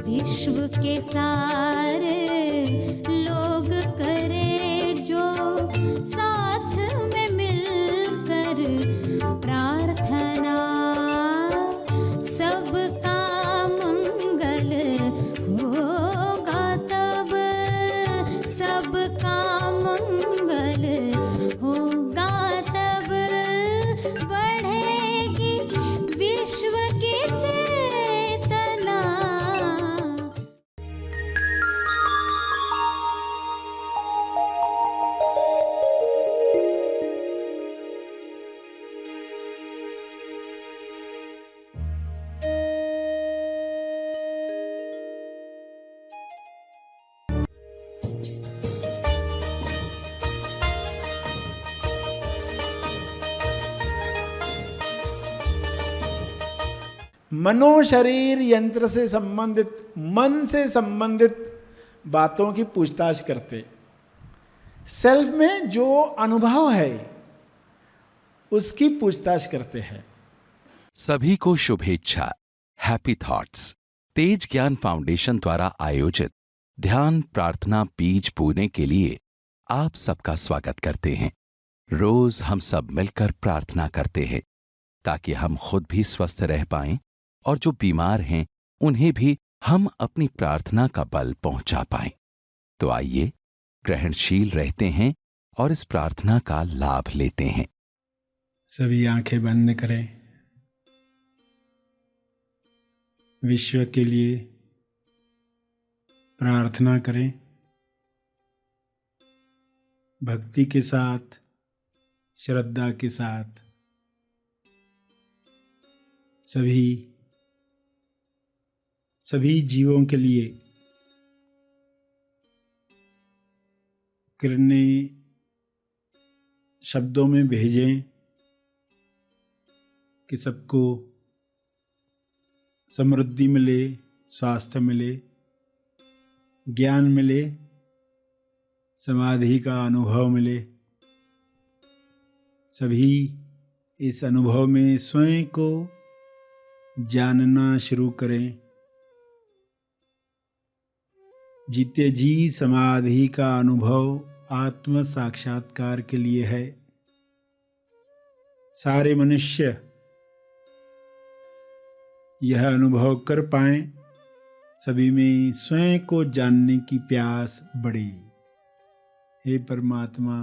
विश्व के सारे लोग करे जो साथ में मिलकर प्रार्थना, सबका मंगल होगा तब, सबका मंगल होगा तब, बढ़ेगी विश्व की चेतना। मनो शरीर यंत्र से संबंधित, मन से संबंधित बातों की पूछताछ करते। सेल्फ में जो अनुभव है उसकी पूछताछ करते हैं। सभी को शुभेच्छा। हैप्पी थॉट्स तेज ज्ञान फाउंडेशन द्वारा आयोजित ध्यान प्रार्थना बीज बोने के लिए आप सबका स्वागत करते हैं। रोज हम सब मिलकर प्रार्थना करते हैं ताकि हम खुद भी स्वस्थ रह पाएं और जो बीमार हैं उन्हें भी हम अपनी प्रार्थना का बल पहुंचा पाएं। तो आइए ग्रहणशील रहते हैं और इस प्रार्थना का लाभ लेते हैं। सभी आंखें बंद करें। विश्व के लिए प्रार्थना करें, भक्ति के साथ, श्रद्धा के साथ। सभी जीवों के लिए किरणें शब्दों में भेजें कि सबको समृद्धि मिले, स्वास्थ्य मिले, ज्ञान मिले, समाधि का अनुभव मिले। सभी इस अनुभव में स्वयं को जानना शुरू करें। जीते जी समाधि का अनुभव आत्म साक्षात्कार के लिए है। सारे मनुष्य यह अनुभव कर पाएं, सभी में स्वयं को जानने की प्यास बढ़े। हे परमात्मा,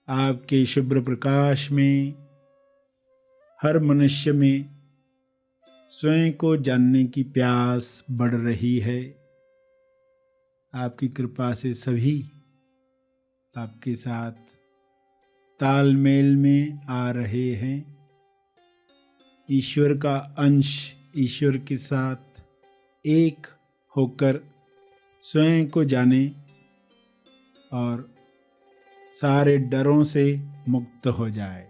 आपके शुभ्र प्रकाश में हर मनुष्य में स्वयं को जानने की प्यास बढ़ रही है। आपकी कृपा से सभी आपके साथ तालमेल में आ रहे हैं। ईश्वर का अंश ईश्वर के साथ एक होकर स्वयं को जाने और सारे डरों से मुक्त हो जाए।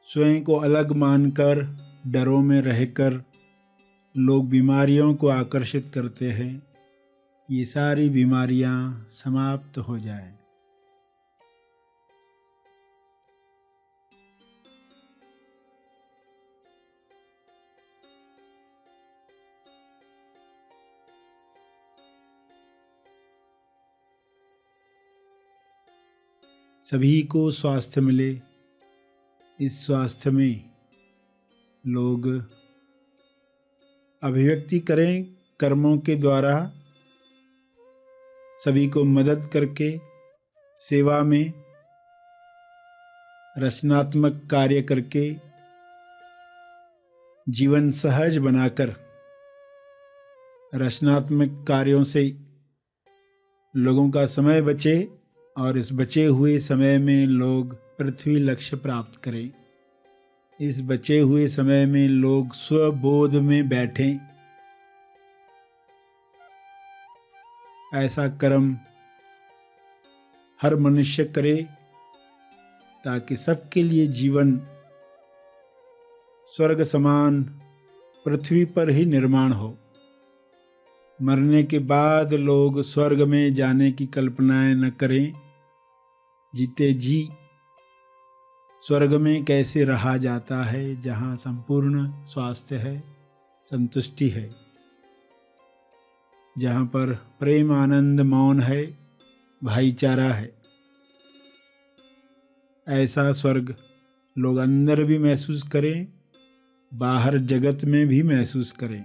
स्वयं को अलग मानकर डरों में रहकर लोग बीमारियों को आकर्षित करते हैं। ये सारी बीमारियां समाप्त हो जाएं। सभी को स्वास्थ्य मिले। इस स्वास्थ्य में लोग अभिव्यक्ति करें कर्मों के द्वारा, सभी को मदद करके सेवा में रचनात्मक कार्य करके जीवन सहज बनाकर रचनात्मक कार्यों से लोगों का समय बचे और इस बचे हुए समय में लोग पृथ्वी लक्ष्य प्राप्त करें। इस बचे हुए समय में लोग स्वबोध में बैठें। ऐसा कर्म हर मनुष्य करे ताकि सबके लिए जीवन स्वर्ग समान पृथ्वी पर ही निर्माण हो। मरने के बाद लोग स्वर्ग में जाने की कल्पनाएं न करें। जीते जी स्वर्ग में कैसे रहा जाता है जहाँ संपूर्ण स्वास्थ्य है, संतुष्टि है। जहाँ पर प्रेम, आनंद, मौन है, भाईचारा है, ऐसा स्वर्ग लोग अंदर भी महसूस करें, बाहर जगत में भी महसूस करें।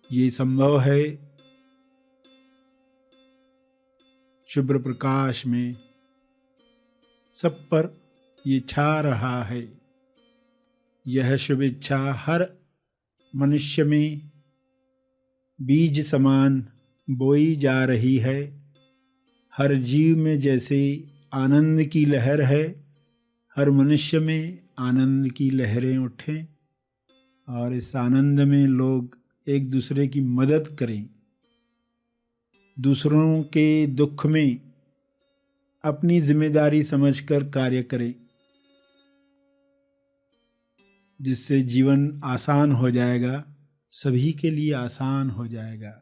ये संभव है शुभ्र प्रकाश में, सब पर ये छा रहा है। यह शुभ इच्छा हर मनुष्य में बीज समान बोई जा रही है। हर जीव में जैसे आनंद की लहर है, हर मनुष्य में आनंद की लहरें उठें और इस आनंद में लोग एक दूसरे की मदद करें, दूसरों के दुख में अपनी जिम्मेदारी समझकर कार्य करें, जिससे जीवन आसान हो जाएगा, सभी के लिए आसान हो जाएगा।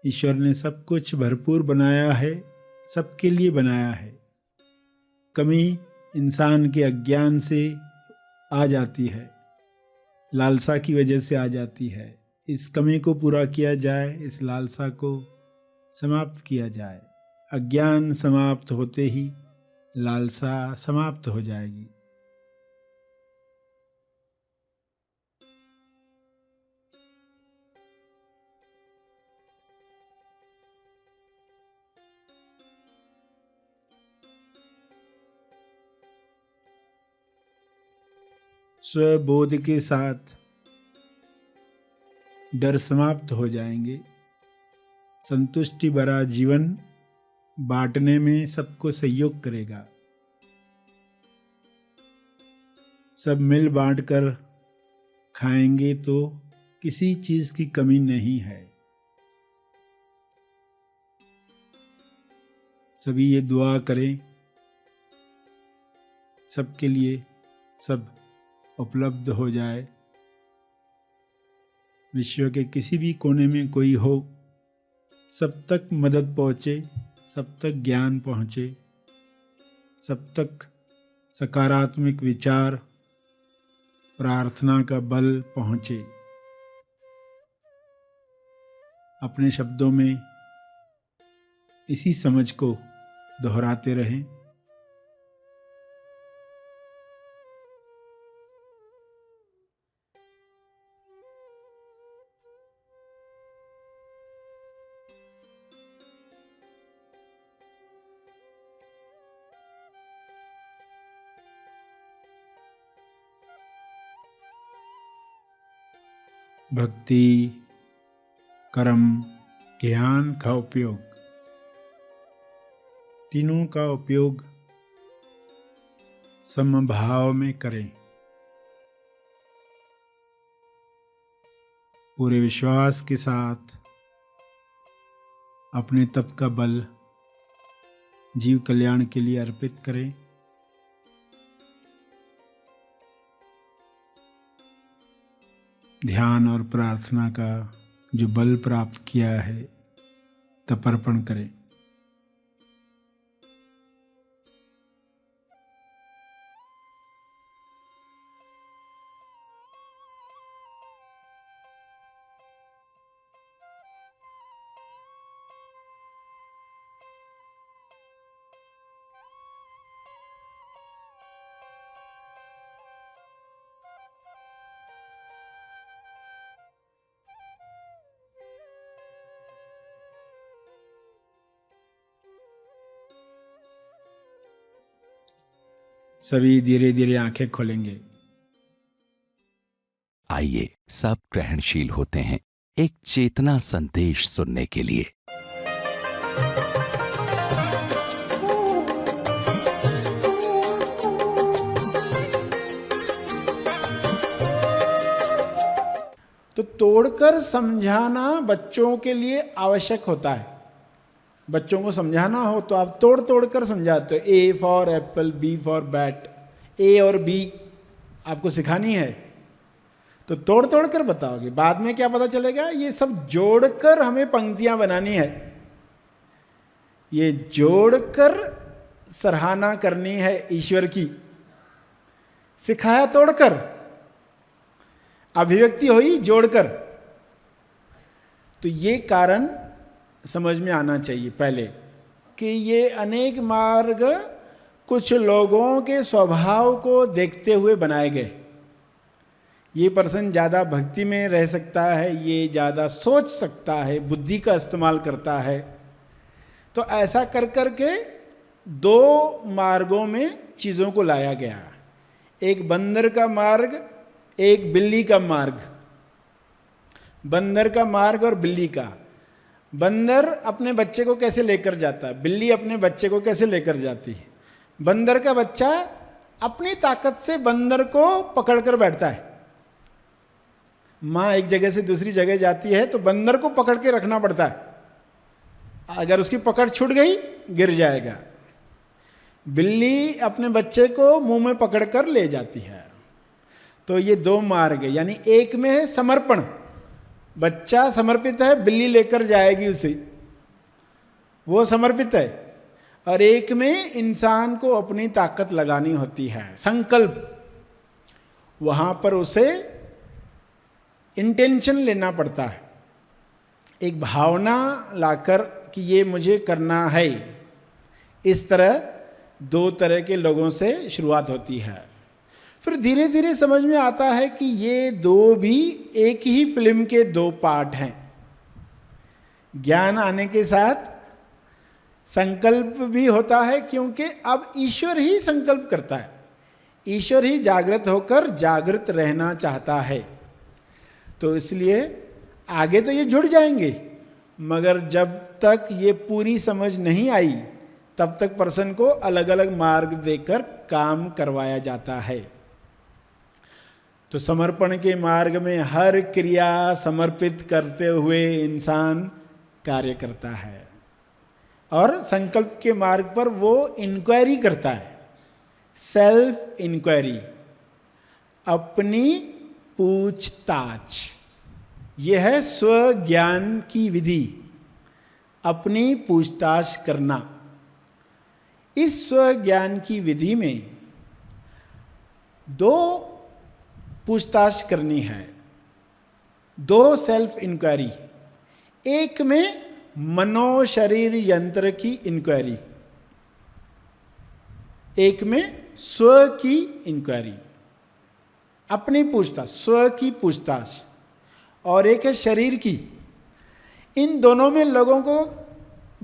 ईश्वर ने सब कुछ भरपूर बनाया है, सबके लिए बनाया है। कमी इंसान के अज्ञान से आ जाती है, लालसा की वजह से आ जाती है। इस कमी को पूरा किया जाए, इस लालसा को समाप्त किया जाए। अज्ञान समाप्त होते ही लालसा समाप्त हो जाएगी। स्वबोध के साथ डर समाप्त हो जाएंगे। संतुष्टि भरा जीवन बांटने में सबको सहयोग करेगा। सब मिल बांट कर खाएंगे तो किसी चीज की कमी नहीं है। सभी ये दुआ करें, सबके लिए सब उपलब्ध हो जाए। विश्व के किसी भी कोने में कोई हो, सब तक मदद पहुँचे, सब तक ज्ञान पहुँचे, सब तक सकारात्मक विचार, प्रार्थना का बल पहुँचे। अपने शब्दों में इसी समझ को दोहराते रहें। भक्ति, कर्म, ज्ञान का उपयोग, तीनों का उपयोग समभाव में करें। पूरे विश्वास के साथ अपने तप का बल जीव कल्याण के लिए अर्पित करें। ध्यान और प्रार्थना का जो बल प्राप्त किया है, तपर्पण करें। सभी धीरे धीरे आंखें खोलेंगे। आइए सब ग्रहणशील होते हैं एक चेतना संदेश सुनने के लिए। तो तोड़कर समझाना बच्चों के लिए आवश्यक होता है। बच्चों को समझाना हो तो आप तोड़ तोड़ कर समझाते हो। A for apple, B for bat, A और बी आपको सिखानी है तो तोड़ तोड़ कर बताओगे। बाद में क्या पता चलेगा, ये सब जोड़कर हमें पंक्तियां बनानी है, ये जोड़कर सराहना करनी है ईश्वर की। सिखाया तोड़कर, अभिव्यक्ति हुई जोड़कर। तो ये कारण समझ में आना चाहिए पहले कि ये अनेक मार्ग कुछ लोगों के स्वभाव को देखते हुए बनाए गए। ये पर्सन ज़्यादा भक्ति में रह सकता है, ये ज़्यादा सोच सकता है, बुद्धि का इस्तेमाल करता है। तो ऐसा कर कर के दो मार्गों में चीज़ों को लाया गया, एक बंदर का मार्ग, एक बिल्ली का मार्ग। बंदर का मार्ग और बिल्ली का। बंदर अपने बच्चे को कैसे लेकर जाता है, बिल्ली अपने बच्चे को कैसे लेकर जाती है। बंदर का बच्चा अपनी ताकत से बंदर को पकड़कर बैठता है। माँ एक जगह से दूसरी जगह जाती है तो बंदर को पकड़ के रखना पड़ता है, अगर उसकी पकड़ छूट गई गिर जाएगा। बिल्ली अपने बच्चे को मुंह में पकड़कर ले जाती है। तो ये दो मार्ग है, यानी एक में है समर्पण, बच्चा समर्पित है, बिल्ली लेकर जाएगी उसे, वो समर्पित है। और एक में इंसान को अपनी ताकत लगानी होती है, संकल्प। वहां पर उसे इंटेंशन लेना पड़ता है, एक भावना लाकर कि ये मुझे करना है। इस तरह दो तरह के लोगों से शुरुआत होती है। फिर धीरे धीरे समझ में आता है कि ये दो भी एक ही फिल्म के दो पार्ट हैं। ज्ञान आने के साथ संकल्प भी होता है, क्योंकि अब ईश्वर ही संकल्प करता है, ईश्वर ही जागृत होकर जागृत रहना चाहता है। तो इसलिए आगे तो ये जुड़ जाएंगे, मगर जब तक ये पूरी समझ नहीं आई तब तक पर्सन को अलग अलग मार्ग देकर काम करवाया जाता है। तो समर्पण के मार्ग में हर क्रिया समर्पित करते हुए इंसान कार्य करता है, और संकल्प के मार्ग पर वो इंक्वायरी करता है, सेल्फ इंक्वायरी, अपनी पूछताछ। यह है स्वज्ञान की विधि, अपनी पूछताछ करना। इस स्वज्ञान की विधि में दो पूछताछ करनी है, दो सेल्फ इंक्वायरी। एक में मनो शरीर यंत्र की इंक्वायरी, एक में स्व की इंक्वायरी, अपनी पूछताछ, स्व की पूछताछ, और एक है शरीर की। इन दोनों में लोगों को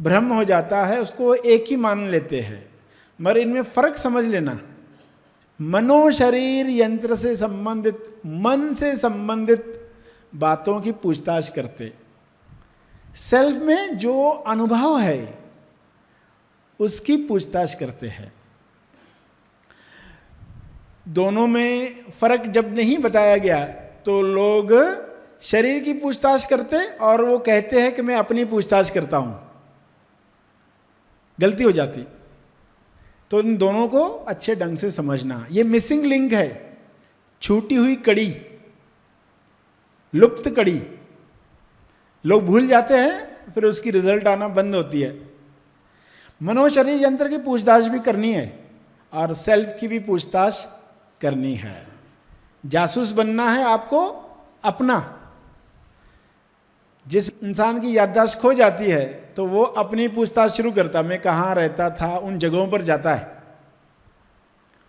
भ्रम हो जाता है, उसको एक ही मान लेते हैं, मगर इनमें फर्क समझ लेना। मनो शरीर यंत्र से संबंधित, मन से संबंधित बातों की पूछताछ करते, सेल्फ में जो अनुभव है उसकी पूछताछ करते हैं। दोनों में फर्क जब नहीं बताया गया तो लोग शरीर की पूछताछ करते और वो कहते हैं कि मैं अपनी पूछताछ करता हूं, गलती हो जाती। तो इन दोनों को अच्छे ढंग से समझना, ये मिसिंग लिंक है, छूटी हुई कड़ी, लुप्त कड़ी। लोग भूल जाते हैं, फिर उसकी रिजल्ट आना बंद होती है। मनोशरीर यंत्र की पूछताछ भी करनी है और सेल्फ की भी पूछताछ करनी है। जासूस बनना है आपको अपना। जिस इंसान की याददाश्त खो जाती है तो वो अपनी पूछताछ शुरू करता, मैं कहाँ रहता था, उन जगहों पर जाता है,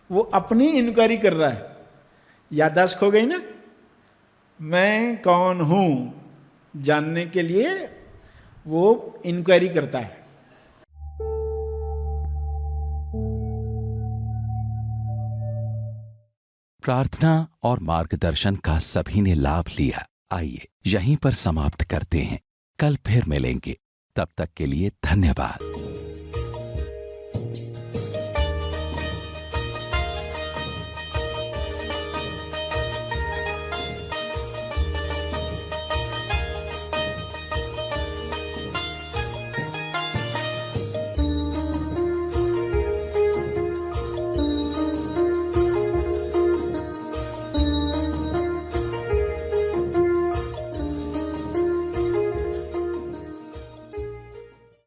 वो अपनी इंक्वायरी कर रहा है। याददाश्त खो गई ना, मैं कौन हूं जानने के लिए वो इंक्वायरी करता है। प्रार्थना और मार्गदर्शन का सभी ने लाभ लिया। आइए यहीं पर समाप्त करते हैं, कल फिर मिलेंगे। तब तक के लिए धन्यवाद।